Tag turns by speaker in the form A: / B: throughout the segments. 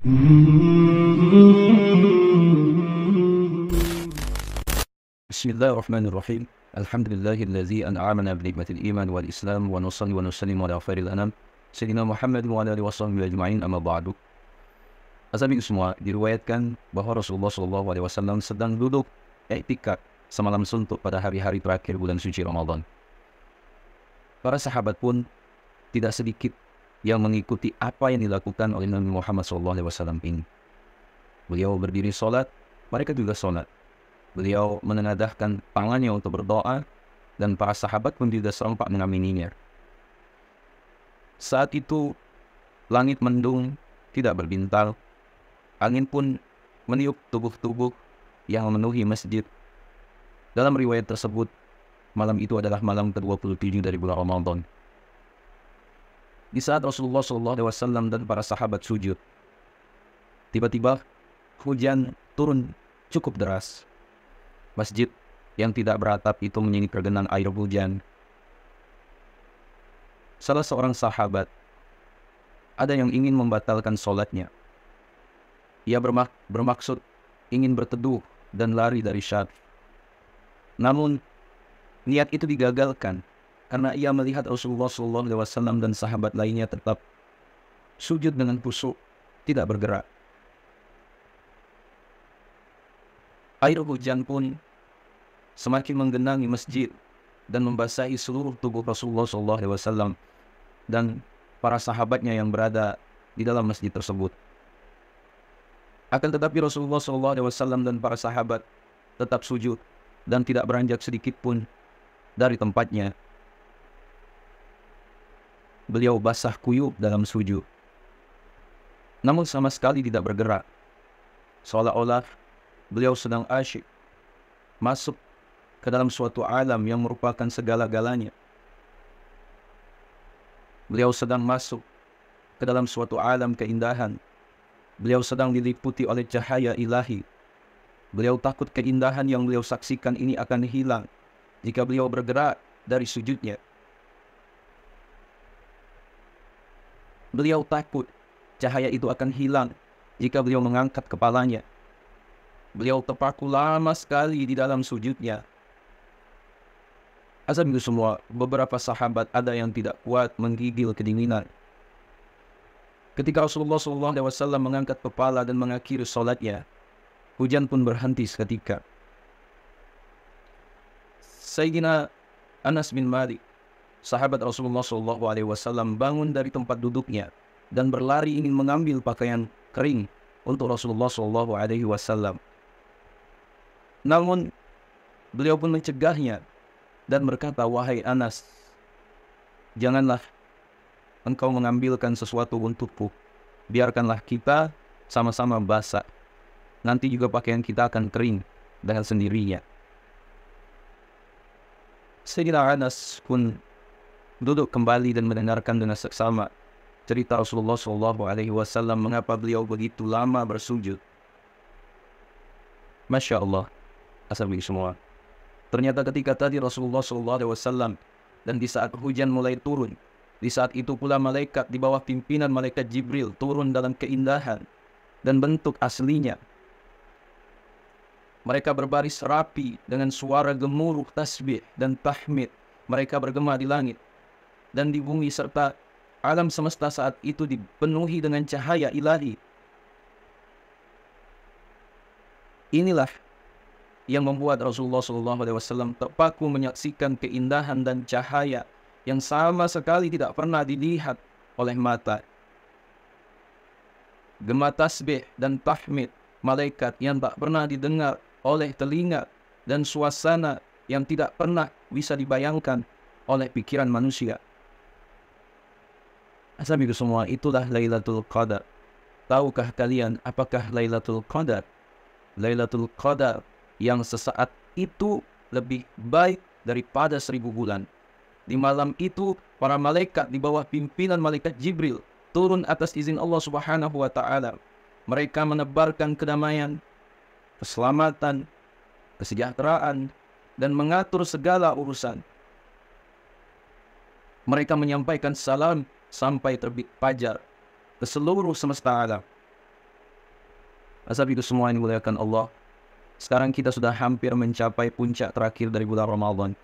A: Bismillahirrahmanirrahim. Alhamdulillahilladzi an'amana bi ni'matil iman wal islam wa nusalli wa nusallimu ala khairil anam sayyidina Muhammad wa ala alihi washabbihi ajma'in, amma ba'du. Asabi semua, diriwayatkan bahwa Rasulullah SAW sedang duduk i'tikaf semalam suntuk pada hari-hari terakhir bulan suci Ramadan. Para sahabat pun tidak sedikit yang mengikuti apa yang dilakukan oleh Nabi Muhammad SAW ini. Beliau berdiri sholat, mereka juga sholat. Beliau menengadahkan tangannya untuk berdoa, dan para sahabat pun juga serempak mengamininya. Saat itu, langit mendung, tidak berbintang. Angin pun meniup tubuh-tubuh yang memenuhi masjid. Dalam riwayat tersebut, malam itu adalah malam ke-27 dari bulan Ramadan. Di saat Rasulullah SAW dan para sahabat sujud, tiba-tiba hujan turun cukup deras. Masjid yang tidak beratap itu menjadi tergenang air hujan. Salah seorang sahabat ada yang ingin membatalkan sholatnya. Ia bermaksud ingin berteduh dan lari dari syar. Namun niat itu digagalkan karena ia melihat Rasulullah SAW dan sahabat lainnya tetap sujud dengan khusyuk, tidak bergerak. Air hujan pun semakin menggenangi masjid dan membasahi seluruh tubuh Rasulullah SAW dan para sahabatnya yang berada di dalam masjid tersebut. Akan tetapi Rasulullah SAW dan para sahabat tetap sujud dan tidak beranjak sedikit pun dari tempatnya. Beliau basah kuyup dalam sujud, namun sama sekali tidak bergerak, seolah-olah beliau sedang asyik masuk ke dalam suatu alam yang merupakan segala-galanya. Beliau sedang masuk ke dalam suatu alam keindahan. Beliau sedang diliputi oleh cahaya ilahi. Beliau takut keindahan yang beliau saksikan ini akan hilang jika beliau bergerak dari sujudnya. Beliau takut cahaya itu akan hilang jika beliau mengangkat kepalanya. Beliau terpaku lama sekali di dalam sujudnya. Asal itu semua, beberapa sahabat ada yang tidak kuat menggigil kedinginan. Ketika Rasulullah SAW mengangkat kepala dan mengakhiri sholatnya, hujan pun berhenti seketika. Sayyidina Anas bin Malik, sahabat Rasulullah SAW, bangun dari tempat duduknya dan berlari ingin mengambil pakaian kering untuk Rasulullah SAW. Namun beliau pun mencegahnya dan berkata, "Wahai Anas, janganlah engkau mengambilkan sesuatu untukku. Biarkanlah kita sama-sama basah. Nanti juga pakaian kita akan kering dengan sendirinya." Sayyidina Anas pun duduk kembali dan mendengarkan dengan seksama cerita Rasulullah SAW mengapa beliau begitu lama bersujud. Masya Allah, asal semua. Ternyata ketika tadi Rasulullah SAW dan di saat hujan mulai turun, di saat itu pula malaikat di bawah pimpinan malaikat Jibril turun dalam keindahan dan bentuk aslinya. Mereka berbaris rapi dengan suara gemuruh tasbih dan tahmid. Mereka bergema di langit dan di bumi, serta alam semesta saat itu dipenuhi dengan cahaya ilahi. Inilah yang membuat Rasulullah SAW terpaku menyaksikan keindahan dan cahaya yang sama sekali tidak pernah dilihat oleh mata. Gema tasbih dan tahmid malaikat yang tak pernah didengar oleh telinga, dan suasana yang tidak pernah bisa dibayangkan oleh pikiran manusia. Asal itu semua, itulah Lailatul Qadar. Tahukah kalian apakah Lailatul Qadar? Lailatul Qadar yang sesaat itu lebih baik daripada 1000 bulan. Di malam itu, para malaikat di bawah pimpinan malaikat Jibril turun atas izin Allah Subhanahu wa Ta'ala. Mereka menebarkan kedamaian, keselamatan, kesejahteraan, dan mengatur segala urusan. Mereka menyampaikan salam sampai terbit fajar ke seluruh semesta alam. Asabiku semua yang dimuliakan Allah, sekarang kita sudah hampir mencapai puncak terakhir dari bulan Ramadan.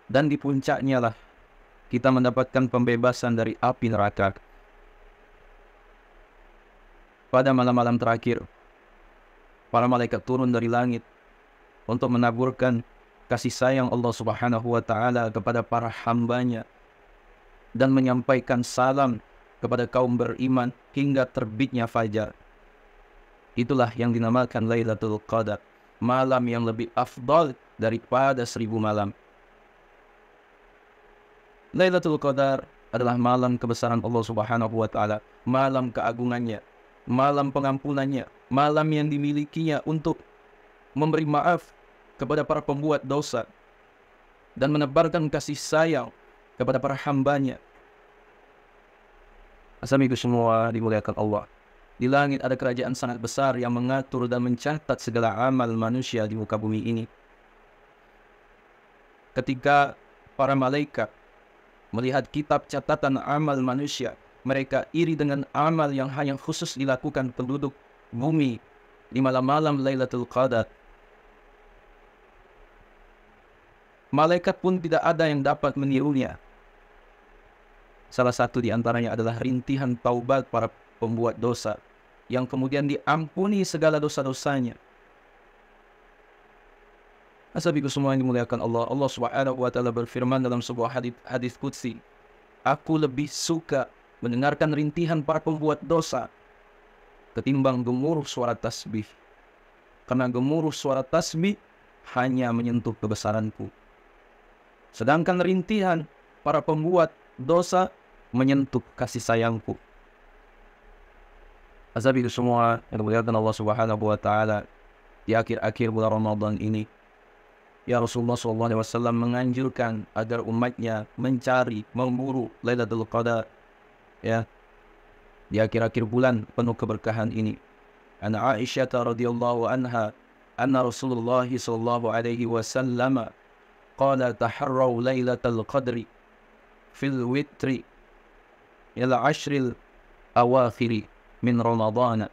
A: Dan di puncaknya lah kita mendapatkan pembebasan dari api neraka. Pada malam-malam terakhir, para malaikat turun dari langit untuk menaburkan kasih sayang Allah Subhanahu wa Ta'ala kepada para hambanya dan menyampaikan salam kepada kaum beriman hingga terbitnya fajar. Itulah yang dinamakan Lailatul Qadar, malam yang lebih afdal daripada 1000 malam. Lailatul Qadar adalah malam kebesaran Allah Subhanahu wa Ta'ala, malam keagungannya, malam pengampunannya, malam yang dimilikinya untuk memberi maaf kepada para pembuat dosa dan menebarkan kasih sayang kepada para hambanya. Asamiku semua dimuliakan Allah. Di langit ada kerajaan sangat besar yang mengatur dan mencatat segala amal manusia di muka bumi ini. Ketika para malaikat melihat kitab catatan amal manusia, mereka iri dengan amal yang hanya khusus dilakukan penduduk bumi di malam-malam Lailatul Qadar. Malaikat pun tidak ada yang dapat menirunya. Salah satu di antaranya adalah rintihan taubat para pembuat dosa yang kemudian diampuni segala dosa-dosanya. Asabiku semua yang dimuliakan Allah, Allah Subhanahu wa Ta'ala berfirman dalam sebuah hadis qudsi, aku lebih suka mendengarkan rintihan para pembuat dosa ketimbang gemuruh suara tasbih, karena gemuruh suara tasbih hanya menyentuh kebesaranku, sedangkan rintihan para pembuat dosa menyentuh kasih sayangku. Asabiku semua yang dimuliakan Allah Subhanahu wa Ta'ala, di akhir-akhir bulan Ramadan ini, ya Rasulullah SAW menganjurkan agar umatnya mencari, memburu Lailatul Qadar, ya, di akhir-akhir bulan penuh keberkahan ini. An Aisyah radhiyallahu anha, anna Rasulullah sallallahu alaihi wasallam qala taharraw Lailatul Qadri fil witri ila ashril awakhiri min Ramadhan.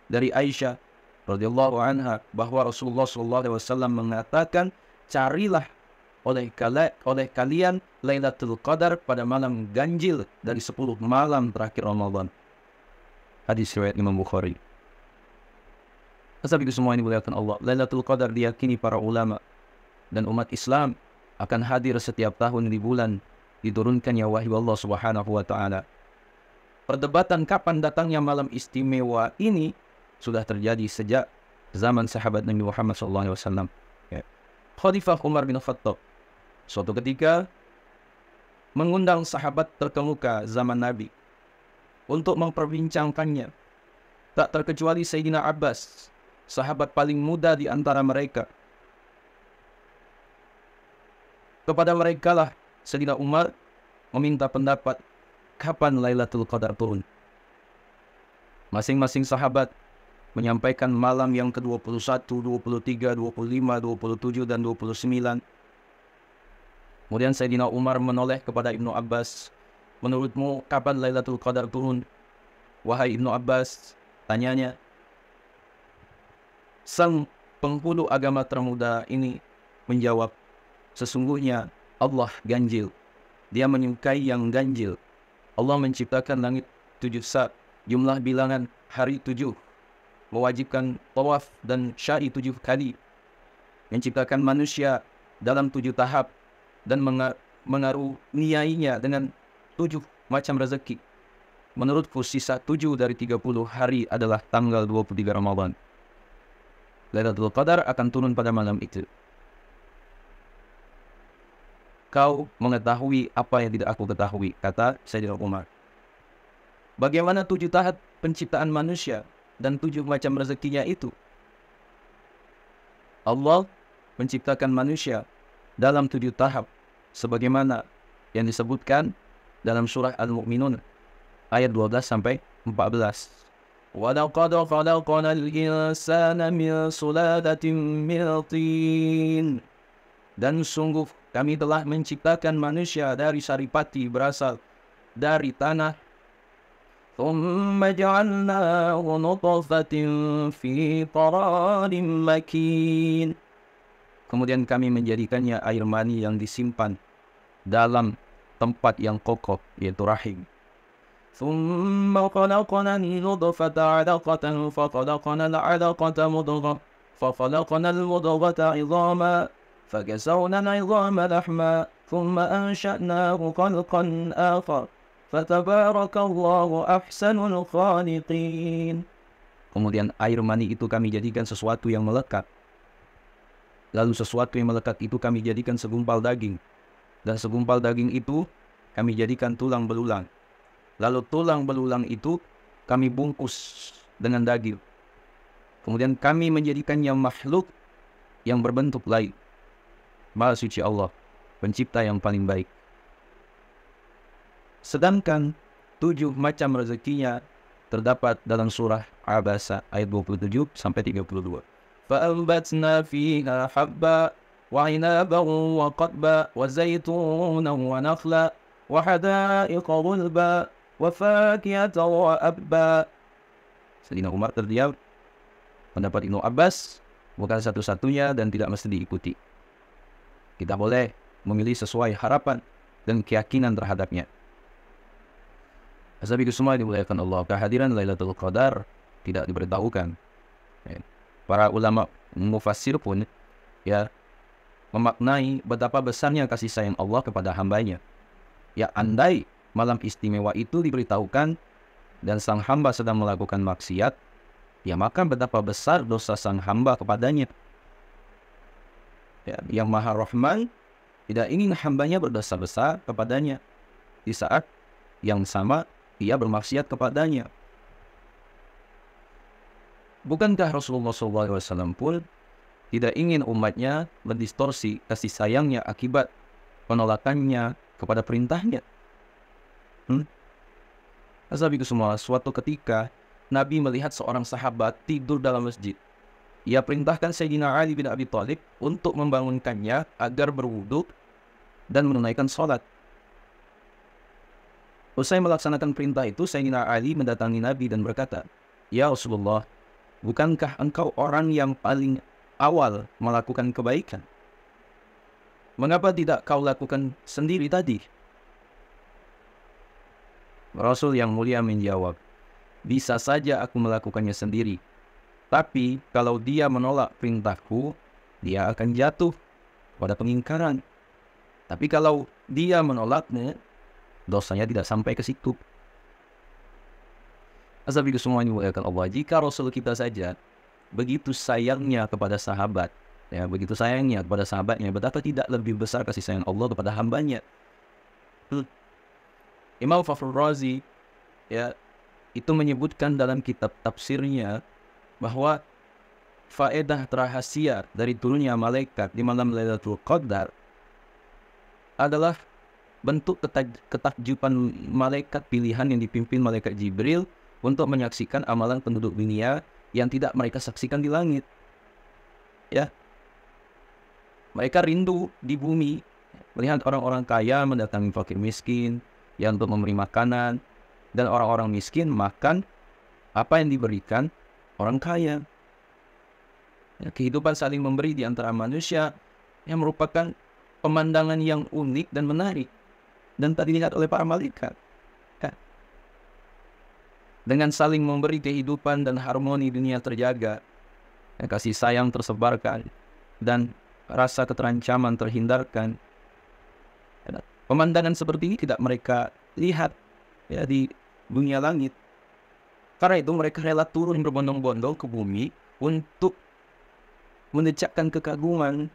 A: Dari Aisyah radhiyallahu anha bahwa Rasulullah SAW mengatakan, carilah oleh kalian Lailatul Qadar pada malam ganjil dari 10 malam terakhir Ramadan. Hadis riwayat Imam Bukhari. Asabiku semua yang dimuliakan Allah, Lailatul Qadar diyakini para ulama dan umat Islam akan hadir setiap tahun di bulan diturunkannya wahyu Allah Subhanahu wa Ta'ala. Perdebatan kapan datangnya malam istimewa ini sudah terjadi sejak zaman sahabat Nabi Muhammad SAW. Khalifah Umar bin Khattab suatu ketika mengundang sahabat terkemuka zaman Nabi untuk memperbincangkannya. Tak terkecuali Sayyidina Abbas, sahabat paling muda di antara mereka. Kepada mereka lah Sayyidina Umar meminta pendapat kapan Lailatul Qadar turun. Masing-masing sahabat menyampaikan malam yang ke-21, 23, 25, 27, dan 29. Kemudian Sayyidina Umar menoleh kepada Ibnu Abbas, menurutmu kapan Lailatul Qadar turun? Wahai Ibnu Abbas, tanyanya. Sang penghulu agama termuda ini menjawab, sesungguhnya Allah ganjil. Dia menyukai yang ganjil. Allah menciptakan langit 7 sak, jumlah bilangan hari 7, mewajibkan tawaf dan sya'i 7 kali, menciptakan manusia dalam 7 tahap, dan mengaruniainya dengan 7 macam rezeki. Menurutku sisa 7 dari 30 hari adalah tanggal 23 Ramadan. Lailatul Qadar akan turun pada malam itu. Kau mengetahui apa yang tidak aku ketahui, kata Sayyidina Umar. Bagaimana 7 tahap penciptaan manusia dan 7 macam rezekinya itu? Allah menciptakan manusia dalam 7 tahap, sebagaimana yang disebutkan dalam surah Al-Mu'minun ayat 12 sampai 14. وَلَقَدْ خَلَقْنَا الْإِنسَانَ مِنْ سُلَالَةٍ مِنْ طِينٍ. Dan sungguh kami telah menciptakan manusia dari saripati berasal dari tanah. ثم جعلناه نطفة في قرار مكين. Kemudian kami menjadikannya air mani yang disimpan dalam tempat yang kokoh, yaitu rahim. ثم خلقنا النطفة علقة فخلقنا العلقة مضغة فخلقنا المضغة عظاما فكسونا العظام لحما ثم أنشأناه خلقا آخر فتبارك الله أحسن الخالقين. Kemudian air mani itu kami jadikan sesuatu yang melekat. Lalu sesuatu yang melekat itu kami jadikan segumpal daging. Dan segumpal daging itu kami jadikan tulang belulang. Lalu tulang belulang itu kami bungkus dengan daging. Kemudian kami menjadikannya makhluk yang berbentuk lain. Maha suci Allah, pencipta yang paling baik. Sedangkan 7 macam rezekinya terdapat dalam surah Abasa ayat 27 sampai 32. فَأَنْبَتْنَا فِيهَا حَبًّا وَعِنَابًا وَقَضْبًا وَزَيْتُونًا وَنَخْلًا وَحَدَائِقَ غُلْبًا وَفَاكِهَةً وَأَبًّا. Sayyidina Umar terdiam. Pendapat Ibnu Abbas bukan satu-satunya dan tidak mesti diikuti. Kita boleh memilih sesuai harapan dan keyakinan terhadapnya. Ashabiku semua dimuliakan Allah, kehadiran Lailatul Qadar tidak diberitahukan. Para ulama mufassir pun memaknai betapa besarnya kasih sayang Allah kepada hambanya. Ya, andai malam istimewa itu diberitahukan dan sang hamba sedang melakukan maksiat, ya maka betapa besar dosa sang hamba kepadanya. Ya, yang Maha Rahman tidak ingin hambanya berdosa besar kepadanya di saat yang sama ia bermaksiat kepadanya. Bukankah Rasulullah SAW pun tidak ingin umatnya mendistorsi kasih sayangnya akibat penolakannya kepada perintahnya? Ashabiku semua, suatu ketika Nabi melihat seorang sahabat tidur dalam masjid. Ia perintahkan Sayyidina Ali bin Abi Thalib untuk membangunkannya agar berwudu dan menunaikan sholat. Usai melaksanakan perintah itu, Sayyidina Ali mendatangi Nabi dan berkata, "Ya Rasulullah, bukankah engkau orang yang paling awal melakukan kebaikan? Mengapa tidak kau lakukan sendiri tadi?" Rasul yang mulia menjawab, "Bisa saja aku melakukannya sendiri. Tapi kalau dia menolak perintahku, dia akan jatuh pada pengingkaran. Tapi kalau dia menolaknya, dosanya tidak sampai ke situ." Ashabiku semua ini muliakan Allah, jika Rasul kita saja begitu sayangnya kepada sahabat, begitu sayangnya kepada sahabatnya, betapa tidak lebih besar kasih sayang Allah kepada hambanya. Imam Fakhrul Razi itu menyebutkan dalam kitab tafsirnya bahwa faedah rahasia dari turunnya malaikat di malam Lailatul Qadar adalah bentuk ketakjuban malaikat pilihan yang dipimpin malaikat Jibril untuk menyaksikan amalan penduduk dunia yang tidak mereka saksikan di langit. Ya, mereka rindu di bumi melihat orang-orang kaya mendatangi fakir miskin untuk memberi makanan, dan orang-orang miskin makan apa yang diberikan orang kaya. Ya, kehidupan saling memberi di antara manusia yang merupakan pemandangan yang unik dan menarik dan tak dilihat oleh para malaikat. Ya. Dengan saling memberi, kehidupan dan harmoni dunia terjaga, kasih sayang tersebarkan, dan rasa keterancaman terhindarkan. Pemandangan seperti ini tidak mereka lihat di dunia langit. Karena itu mereka rela turun berbondong-bondong ke bumi untuk mendecakkan kekaguman.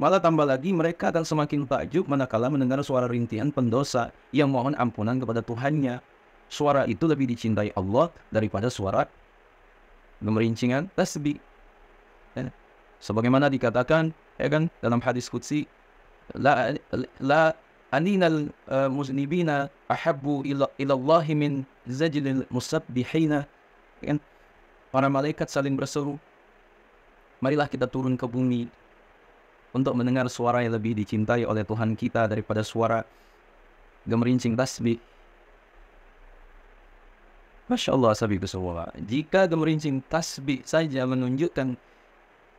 A: Malah tambah lagi mereka akan semakin takjub manakala mendengar suara rintihan pendosa yang mohon ampunan kepada Tuhannya. Suara itu lebih dicintai Allah daripada suara gemerincingan tasbih. Sebagaimana dikatakan dalam hadis qudsi, la aninal muznibina ahabbu ilallahi min zajlil musabbihina. Para malaikat saling berseru, marilah kita turun ke bumi untuk mendengar suara yang lebih dicintai oleh Tuhan kita daripada suara gemerincing tasbih. Masya Allah sahabat semua. Jika gemerincing tasbih saja menunjukkan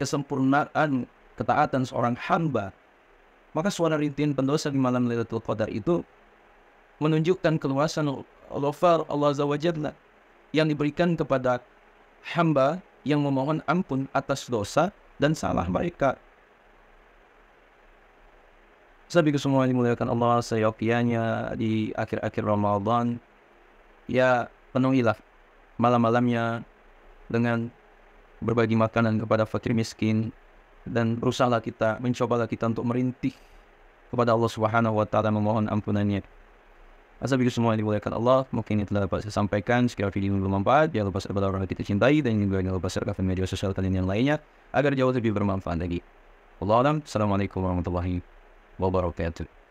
A: kesempurnaan ketaatan seorang hamba, maka suara rintihan pendosa di malam Lailatul Qadar itu menunjukkan keluasan ghafar Allah Azza wa Jalla yang diberikan kepada hamba yang memohon ampun atas dosa dan salah mereka. Sahabat semua dimuliakan Allah, seyogyanya di akhir-akhir Ramadan, ya penuhilah malam-malamnya dengan berbagi makanan kepada fakir miskin, dan berusahalah kita, mencobalah kita untuk merintih kepada Allah Subhanahu wa taala memohon ampunannya. Sahabat semua dimuliakan Allah, mungkin itu dapat saya sampaikan. Sekiranya video ini bermanfaat, jangan lupa share kepada orang yang kita cintai, dan juga jangan lupa share ke media sosial kalian yang lainnya agar jauh lebih bermanfaat lagi. Wallahu a'lam. Assalamualaikum warahmatullahi wabarakatuh.